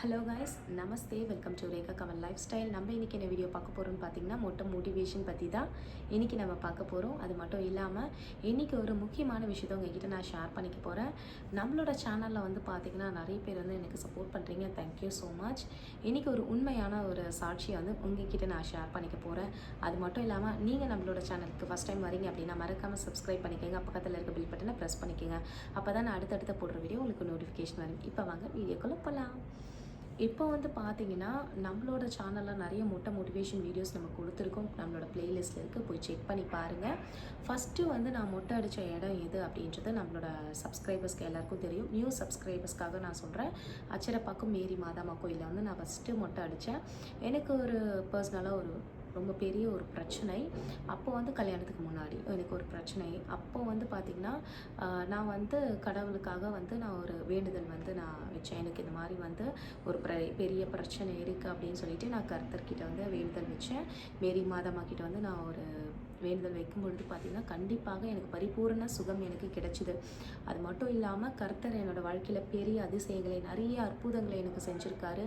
Hello guys, Namaste. Welcome to Rekha Kamal life style. நம்ம இன்றைக்கி என்ன வீடியோ பார்க்க போகிறோம்னு பார்த்தீங்கன்னா மோட்டிவேஷன் பற்றி தான் இன்றைக்கி நம்ம பார்க்க போகிறோம். அது மட்டும் இல்லாமல் இன்றைக்கி ஒரு முக்கியமான விஷயத்தை உங்ககிட்ட நான் ஷேர் பண்ணிக்க போகிறேன். நம்மளோட சேனலில் வந்து பார்த்திங்கன்னா நிறைய பேர் வந்து எனக்கு சப்போர்ட் பண்ணுறீங்க. Thank you so much. இன்றைக்கி ஒரு உண்மையான ஒரு சாட்சியை வந்து உங்ககிட்ட நான் ஷேர் பண்ணிக்க போகிறேன். அது மட்டும் இல்லாமல் நீங்கள் நம்மளோட சேனலுக்கு ஃபஸ்ட் டைம் வரீங்க அப்படின்னா மறக்காமல் சப்ஸ்கிரைப் பண்ணிக்கோங்க. பக்கத்தில் இருக்க பில் பட்டனை ப்ரெஸ் பண்ணிக்கோங்க. அப்போ தான் நான் அடுத்தடுத்த போடுற வீடியோ உங்களுக்கு நோட்டிஃபிகேஷன் வரும். இப்போ வாங்க வீடியோக்குள்ளே போகலாம். இப்போ வந்து பார்த்தீங்கன்னா நம்மளோட சேனலில் நிறைய மோட்டிவேஷன் வீடியோஸ் நம்ம கொடுத்துருக்கோம். நம்மளோட பிளேலிஸ்ட்டில் இருக்குது, போய் செக் பண்ணி பாருங்கள். ஃபஸ்ட்டு வந்து நான் மொட்டை அடித்த இடம் எது அப்படின்றது நம்மளோட சப்ஸ்கிரைபர்ஸ்க்கு எல்லாருக்கும் தெரியும். நியூ சப்ஸ்கிரைபர்ஸ்க்காக நான் சொல்கிறேன். அச்சரப்பாக்கம் மேரி மாதாமா கோயிலில் வந்து நான் ஃபஸ்ட்டு மொட்டை அடித்தேன். எனக்கு ஒரு பர்சனலாக ஒரு ரொம்ப பெரிய ஒரு பிரச்சனை. அப்போ வந்து கல்யாணத்துக்கு முன்னாடி எனக்கு ஒரு பிரச்சனை. அப்போ வந்து பார்த்திங்கன்னா நான் வந்து கடவுளுக்காக வந்து நான் ஒரு வேண்டுதல் வந்து நான் வச்சேன். எனக்கு இந்த மாதிரி வந்து ஒரு பெரிய பிரச்சனை இருக்குது அப்படின்னு சொல்லிட்டு நான் கர்த்தர்கிட்ட வந்து வேண்டுதல் வச்சேன். மேரி மாதாமா கிட்ட வந்து நான் ஒரு வேண்டுதல் வைக்கும் பொழுது பார்த்திங்கன்னா கண்டிப்பாக எனக்கு பரிபூர்ண சுகம் எனக்கு கிடைச்சிது. அது மட்டும் இல்லாமல் கர்த்தர் என்னோடய வாழ்க்கையில் பெரிய அதிசயங்களை நிறைய அற்புதங்களை எனக்கு செஞ்சுருக்காரு.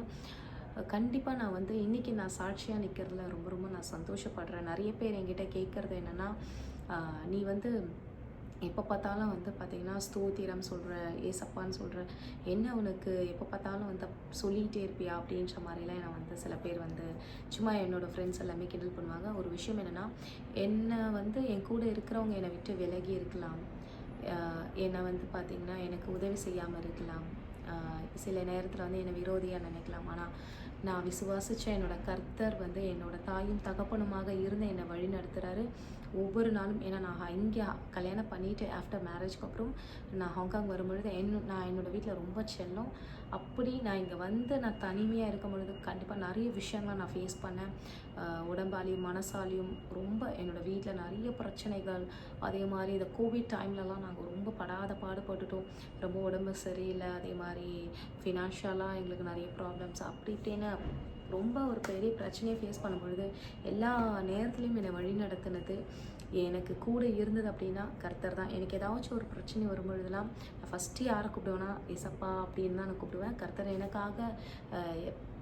கண்டிப்பாக நான் வந்து இன்றைக்கி நான் சாட்சியாக நிற்கிறதுல ரொம்ப ரொம்ப நான் சந்தோஷப்படுறேன். நிறைய பேர் என்கிட்ட கேட்குறது என்னென்னா, நீ வந்து எப்போ பார்த்தாலும் வந்து பார்த்திங்கன்னா ஸ்தோத்திரம் சொல்கிற, ஏசப்பான்னு சொல்கிற, என்ன உனக்கு எப்போ பார்த்தாலும் வந்து சொல்லிகிட்டே இருப்பியா அப்படின்ற மாதிரிலாம் நான் வந்து சில பேர் வந்து சும்மா என்னோடய ஃப்ரெண்ட்ஸ் எல்லாமே கிண்டல் பண்ணுவாங்க. ஒரு விஷயம் என்னென்னா, என்னை வந்து என் கூட இருக்கிறவங்க என்னை விட்டு விலகி இருக்கலாம், என்னை வந்து பார்த்திங்கன்னா எனக்கு உதவி செய்யாமல் இருக்கலாம், சில நேரத்தில் வந்து என்னை விரோதியாக நினைக்கலாம். ஆனால் நான் விசுவாசித்த என்னோடய கர்த்தர் வந்து என்னோடய தாயும் தகப்பனுமாக இருந்து என்னை வழி நடத்துகிறாரு ஒவ்வொரு நாளும். ஏன்னா நான் இங்கே கல்யாணம் பண்ணிவிட்டு ஆஃப்டர் மேரேஜ்க்கு அப்புறம் நான் ஹாங்காங் வரும்பொழுது நான் என்னோடய வீட்டில் ரொம்ப செல்லம். அப்படி நான் இங்கே வந்து நான் தனிமையாக இருக்கும் பொழுது கண்டிப்பாக நிறைய விஷயங்கள் நான் ஃபேஸ் பண்ணேன். உடம்பாலையும் மனசாலையும் ரொம்ப என்னோடய வீட்டில் நிறைய பிரச்சனைகள். அதே மாதிரி இந்த கோவிட் டைம்லலாம் நாங்கள் ரொம்ப படாத பாடுபட்டுட்டோம். ரொம்ப உடம்பு சரியில்லை. அதே மாதிரி ஃபினான்ஷியலாக எங்களுக்கு நிறைய ப்ராப்ளம்ஸ் அப்படி இப்படின்னு ரொம்ப ஒரு பெரிய பிரச்சனையை ஃபேஸ் பண்ணும்பொழுது எல்லா நேரத்துலையும் என்னை வழி நடத்தினது, எனக்கு கூட இருந்தது அப்படின்னா கர்த்தர் தான். எனக்கு ஏதாச்சும் ஒரு பிரச்சனை வரும்பொழுதுலாம் நான் ஃபஸ்ட்டு யாரை கூப்பிடுவேன்னா ஏசப்பா அப்படின்னு தான் நான் கூப்பிடுவேன். கர்த்தர் எனக்காக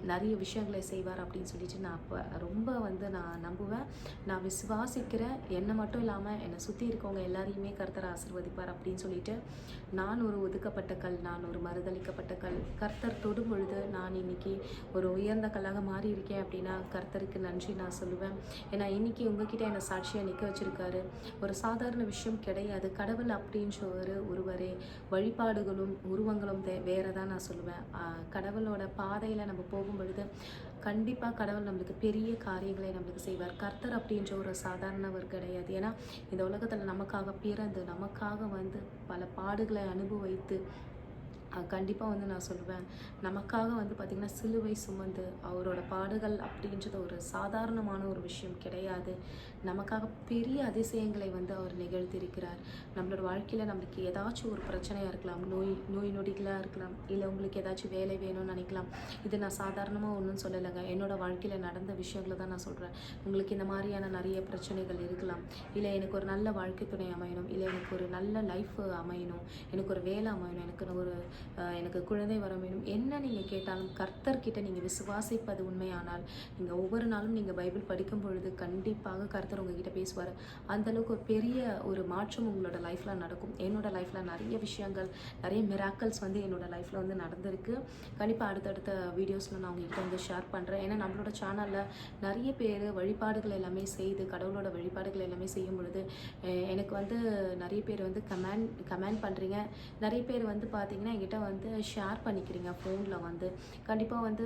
நிறைய விஷயங்களை செய்வார் அப்படின்னு சொல்லிட்டு நான் அப்போ ரொம்ப வந்து நான் நம்புவேன். நான் விசுவாசிக்கிறேன். என்னை மட்டும் இல்லாமல் என்னை சுற்றி இருக்கவங்க எல்லாரையுமே கர்த்தர் ஆசீர்வதிப்பார் அப்படின்னு சொல்லிட்டு நான் ஒரு ஒதுக்கப்பட்ட கல், நான் ஒரு மறுதளிக்கப்பட்ட கல். கர்த்தர் தொடும் பொழுது நான் இன்றைக்கி ஒரு உயர்ந்த கல்லாக மாறி இருக்கேன் அப்படின்னா கர்த்தருக்கு நன்றி நான் சொல்லுவேன். ஏன்னா இன்றைக்கி உங்ககிட்ட என்னை சாட்சியாக நிற்க வச்சுருக்காரு. ஒரு சாதாரண விஷயம் கிடையாது. கடவுள் அப்படின்ற ஒருவரே, வழிபாடுகளும் உருவங்களும் வேறு தான் நான் சொல்லுவேன். கடவுளோட பாதையில் நம்ம போகும் பொழுது கண்டிப்பாக கடவுள் நம்மளுக்கு பெரிய காரியங்களை நம்மளுக்கு செய்வார். கர்த்தர் அப்படின்ற ஒரு சாதாரணவர் கிடையாது. ஏன்னா இந்த உலகத்தில் நமக்காக பிறந்து நமக்காக வந்து பல பாடுகளை அனுபவித்து கண்டிப்பாக வந்து நான் சொல்லுவேன், நமக்காக வந்து பார்த்திங்கன்னா சிலுவை சுமந்து அவரோட பாடுகள் அப்படின்றது ஒரு சாதாரணமான ஒரு விஷயம் கிடையாது. நமக்காக பெரிய அதிசயங்களை வந்து அவர் நிகழ்த்தியிருக்கிறார். நம்மளோட வாழ்க்கையில் நம்மளுக்கு ஏதாச்சும் ஒரு பிரச்சனையாக இருக்கலாம், நோய் நொடிகளாக இருக்கலாம், இல்லை உங்களுக்கு ஏதாச்சும் வேலை வேணும்னு நினைக்கலாம். இது நான் சாதாரணமாக ஒன்றும் சொல்லலைங்க, என்னோடய வாழ்க்கையில் நடந்த விஷயங்களை தான் நான் சொல்கிறேன். உங்களுக்கு இந்த மாதிரியான நிறைய பிரச்சனைகள் இருக்கலாம். இல்லை எனக்கு ஒரு நல்ல வாழ்க்கை துணை அமையணும், இல்லை எனக்கு ஒரு நல்ல லைஃப் அமையணும், எனக்கு ஒரு வேலை அமையணும், எனக்கு குழந்தை வர வேணும், என்ன நீங்கள் கேட்டாலும் கர்த்தர்கிட்ட நீங்கள் விசுவாசிப்பது உண்மையானால் நீங்கள் ஒவ்வொரு நாளும் நீங்கள் பைபிள் படிக்கும் பொழுது கண்டிப்பாக கர்த்தர் உங்ககிட்ட பேசுவார். அந்தளவுக்கு ஒரு பெரிய ஒரு மாற்றம் உங்களோட லைஃப்பில் நடக்கும். என்னோடய லைஃப்பில் நிறைய விஷயங்கள், நிறைய மிராக்கல்ஸ் வந்து என்னோடய லைஃப்பில் வந்து நடந்திருக்கு. கண்டிப்பாக அடுத்தடுத்த வீடியோஸில் நான் உங்ககிட்ட வந்து ஷேர் பண்ணுறேன். ஏன்னா நம்மளோட சேனலில் நிறைய பேர் வழிபாடுகள் எல்லாமே செய்து கடவுளோட வழிபாடுகள் எல்லாமே செய்யும் பொழுது எனக்கு வந்து நிறைய பேர் வந்து கமெண்ட் பண்ணுறீங்க. நிறைய பேர் வந்து பார்த்திங்கன்னா என்கிட்ட வந்து ஷேர் பண்ணிக்கிறீங்க ஃபோனில் வந்து. கண்டிப்பாக வந்து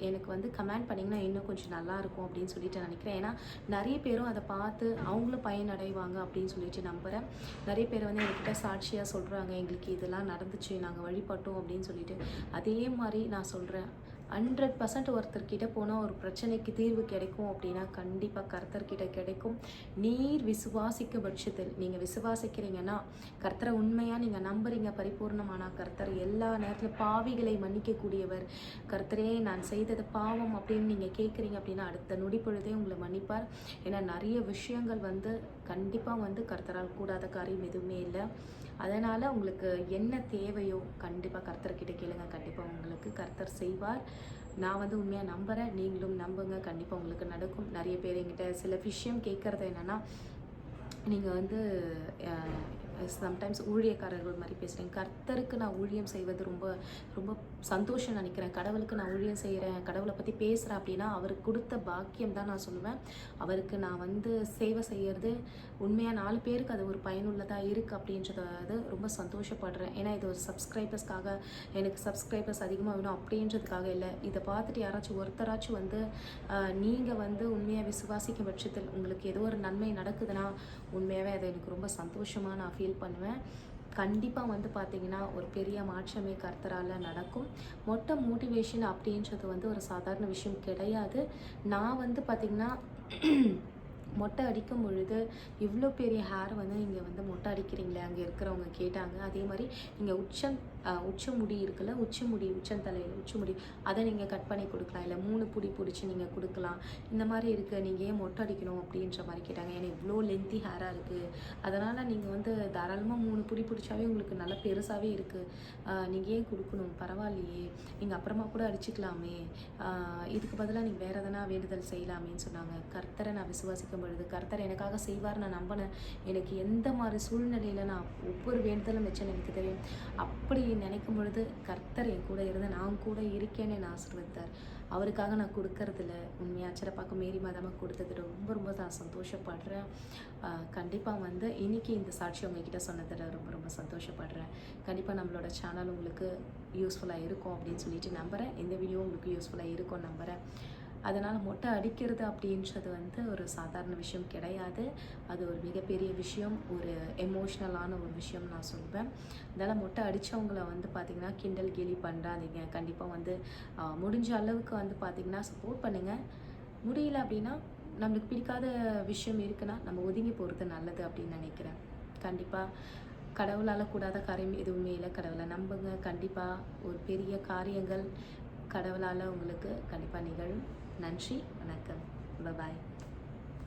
எனக்கு வந்து கமெண்ட் பண்ணிங்கன்னா இன்னும் கொஞ்சம் நல்லாயிருக்கும் அப்படின்னு சொல்லிட்டு நினைக்கிறேன். ஏன்னா நிறைய பேரும் அதை பார்த்து அவங்களும் பயனடைவாங்க அப்படின்னு சொல்லிட்டு நம்புகிறேன். நிறைய பேர் வந்து என்கிட்ட சாட்சியாக சொல்கிறாங்க, எங்களுக்கு இதெல்லாம் நடந்துச்சு, நாங்கள் வழிபட்டோம் அப்படின்னு சொல்லிட்டு. அதே மாதிரி நான் சொல்கிறேன், 100% ஒருத்தர்கிட்ட போனால் ஒரு பிரச்சனைக்கு தீர்வு கிடைக்கும் அப்படின்னா கண்டிப்பாக கர்த்தர்கிட்ட கிடைக்கும். நீர் விசுவாசிக்க பட்சத்தில், நீங்கள் விசுவாசிக்கிறீங்கன்னா கர்த்தரை உண்மையாக நீங்கள் நம்புறீங்க பரிபூர்ணமான கர்த்தர் எல்லா நேரத்தில் பாவிகளை மன்னிக்கக்கூடியவர். கர்த்தரே நான் செய்தது பாவம் அப்படின்னு நீங்கள் கேட்குறீங்க அப்படின்னா அடுத்த நொடி பொழுதே உங்களை மன்னிப்பார். ஏன்னா நிறைய விஷயங்கள் வந்து கண்டிப்பாக வந்து கர்த்தரால் கூடாத காரியம் எதுவுமே இல்லை. அதனால் உங்களுக்கு என்ன தேவையோ கண்டிப்பாக கர்த்தர்கிட்ட கேளுங்க, கண்டிப்பாக உங்களுக்கு கர்த்தர் செய்வார். நான் வந்து உண்மையாக நம்புகிறேன், நீங்களும் நம்புங்க, கண்டிப்பாக உங்களுக்கு நடக்கும். நிறைய பேர் என்கிட்ட சில விஷயம் கேட்குறது என்னென்னா, நீங்கள் வந்து சம்டைம்ஸ் ஊழியக்காரர்கள் மாதிரி பேசுகிறேன். கர்த்தருக்கு நான் ஊழியம் செய்வது ரொம்ப ரொம்ப சந்தோஷம் நினைக்கிறேன். கடவுளுக்கு நான் ஊழியம் செய்கிறேன், கடவுளை பற்றி பேசுகிறேன் அப்படின்னா அவருக்கு கொடுத்த பாக்கியம் தான் நான் சொல்லுவேன். அவருக்கு நான் வந்து சேவை செய்கிறது உண்மையாக 4 பேருக்கு அது ஒரு பயனுள்ளதாக இருக்குது அப்படின்றத ரொம்ப சந்தோஷப்படுறேன். ஏன்னா இது ஒரு சப்ஸ்கிரைபர்ஸ்க்காக, எனக்கு சப்ஸ்கிரைபர்ஸ் அதிகமாக வேணும் அப்படின்றதுக்காக இல்லை. இதை பார்த்துட்டு யாராச்சும் ஒருத்தராச்சும் வந்து நீங்கள் வந்து உண்மையாக விசுவாசிக்கும் பட்சத்தில் உங்களுக்கு ஏதோ ஒரு நன்மை நடக்குதுன்னா உண்மையாகவே அதை எனக்கு ரொம்ப சந்தோஷமாக நான் ஃபீல் பண்ணுவேன். கண்டிப்பாக வந்து பார்த்திங்கன்னா ஒரு பெரிய மாற்றமே கர்த்தரால் நடக்கும். மோட்டிவேஷன் அப்படின்றது வந்து ஒரு சாதாரண விஷயம் கிடையாது. நான் வந்து பார்த்திங்கன்னா மொட்டை அடிக்கும் பொழுது இவ்வளோ பெரிய ஹேர் வந்து நீங்கள் வந்து மொட்டை அடிக்கிறீங்களே அங்கே இருக்கிறவங்க கேட்டாங்க. அதே மாதிரி நீங்கள் உச்ச முடி இருக்குல்ல, உச்சந்தலையில் உச்ச முடி அதை நீங்கள் கட் பண்ணி கொடுக்கலாம், இல்லை 3 புடி பிடிச்சி நீங்கள் கொடுக்கலாம். இந்த மாதிரி இருக்குது, நீங்கள் ஏன் மொட்டை அடிக்கணும் அப்படின்ற மாதிரி கேட்டாங்க. ஏன்னா இவ்வளோ லென்த்தி ஹேராக இருக்குது, அதனால் நீங்கள் வந்து தாராளமாக 3 புடி பிடிச்சாவே உங்களுக்கு நல்லா பெருசாகவே இருக்குது, நீங்கள் ஏன் கொடுக்கணும், பரவாயில்லையே, நீங்கள் அப்புறமா கூட அடிச்சுக்கலாமே, இதுக்கு பதிலாக நீங்கள் வேறு எதனா வேண்டுதல் செய்யலாமேன்னு சொன்னாங்க. கர்த்தரை நான் விசுவாசிக்கும் பொழுது கர்த்தர் எனக்காக செய்வார் நான் நம்பினேன். எனக்கு எந்த மாதிரி சூழ்நிலையில் நான் ஒவ்வொரு வேண்டுதலும் வச்சேன்னு எனக்கு தெரியும். அப்படி நினைக்கும் பொழுது கர்த்தர் என் கூட இருந்து நான் கூட இருக்கேன்னு நான் ஆசீர்வதித்தார். அவருக்காக நான் கொடுக்கறதில்ல. உண்மையாக அச்சரப்பாக்கம் மேரி மாதாமல் கொடுத்தது ரொம்ப ரொம்ப நான் சந்தோஷப்படுறேன். கண்டிப்பாக வந்து இன்றைக்கி இந்த சாட்சி உங்ககிட்ட சொன்னதில் ரொம்ப ரொம்ப சந்தோஷப்படுறேன். கண்டிப்பாக நம்மளோட சேனல் உங்களுக்கு யூஸ்ஃபுல்லாக இருக்கும் அப்படின்னு சொல்லிட்டு நம்புகிறேன். இந்த வீடியோ உங்களுக்கு யூஸ்ஃபுல்லாக இருக்கும்னு நம்புகிறேன். அதனால் மொட்டை அடிக்கிறது அப்படின்றது வந்து ஒரு சாதாரண விஷயம் கிடையாது. அது ஒரு மிகப்பெரிய விஷயம், ஒரு எமோஷ்னலான ஒரு விஷயம் நான் சொல்வேன். அதனால் மொட்டை அடித்தவங்கள வந்து பார்த்திங்கன்னா கிண்டல் கேலி பண்ணுறாதீங்க. கண்டிப்பாக வந்து முடிஞ்ச அளவுக்கு வந்து பார்த்திங்கன்னா சப்போர்ட் பண்ணுங்கள். முடியல அப்படின்னா நம்மளுக்கு பிடிக்காத விஷயம் இருக்குன்னா நம்ம ஒதுங்கி போகிறது நல்லது அப்படின்னு நினைக்கிறேன். கண்டிப்பாக கடவுளால் கூடாத காரியம் எதுவுமே இல்லை. கடவுளை நம்புங்க. கண்டிப்பாக ஒரு பெரிய காரியங்கள் கடவுளால் உங்களுக்கு கண்டிப்பாக நிகழும். நன்றி, வணக்கம், பாய்.